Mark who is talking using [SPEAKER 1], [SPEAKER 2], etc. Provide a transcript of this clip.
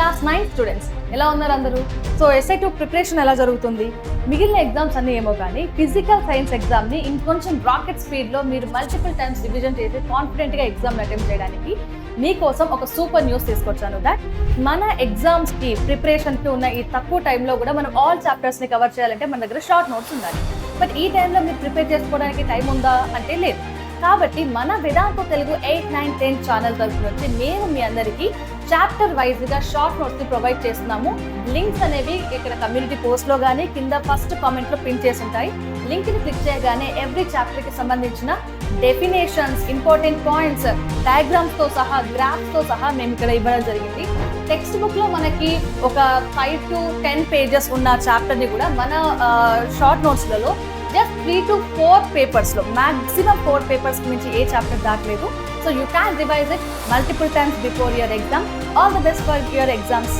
[SPEAKER 1] Class 9 students ఎలా ఉన్నారు అందరూ? సో SI2 ప్రిపరేషన్ ఎలా జరుగుతుంది? మిగిలిన ఎగ్జామ్స్ అన్నీ ఏమో కానీ ఫిజికల్ సైన్స్ ఎగ్జామ్ని ఇంకొంచెం రాకెట్ స్పీడ్లో మీరు మల్టిపుల్ టైమ్స్ రివిజన్ చేసి కాన్ఫిడెంట్గా ఎగ్జామ్ని అటెంప్ట్ చేయడానికి మీకోసం ఒక సూపర్ న్యూస్ తీసుకొచ్చాను. దట్ మన ఎగ్జామ్స్కి ప్రిపరేషన్కి ఉన్న ఈ తక్కువ టైంలో కూడా మనం ఆల్ చాప్టర్స్ని కవర్ చేయాలంటే మన దగ్గర షార్ట్ నోట్స్ ఉండాలి. బట్ ఈ టైంలో మీరు ప్రిపేర్ చేసుకోవడానికి టైం ఉందా అంటే లేదు. కాబట్టి మన వేదాంత తెలుగు 8, 9, 10 ఛానల్ తరఫు నుంచి మేము మీ అందరికీ చాప్టర్ వైజ్గా షార్ట్ నోట్స్ని ప్రొవైడ్ చేస్తున్నాము. లింక్స్ అనేవి ఇక్కడ కమ్యూనిటీ పోస్ట్లో కానీ కింద ఫస్ట్ కామెంట్లో పిన్ చేసి ఉంటాయి. లింక్ని క్లిక్ చేయగానే ఎవ్రీ చాప్టర్కి సంబంధించిన డెఫినేషన్స్, ఇంపార్టెంట్ పాయింట్స్, డయాగ్రామ్స్తో సహా, గ్రాఫ్స్తో సహా మేము ఇక్కడ ఇవ్వడం జరిగింది. టెక్స్ట్ బుక్లో మనకి ఒక 5 to 10 పేజెస్ ఉన్న చాప్టర్ని కూడా మన షార్ట్ నోట్స్లలో జస్ట్ 3 to 4 పేపర్స్లో, మ్యాక్సిమం 4 పేపర్స్ నుంచి ఏ చాప్టర్ దాటలేదు. So you can revise it multiple times before your exam. All the best for your exams.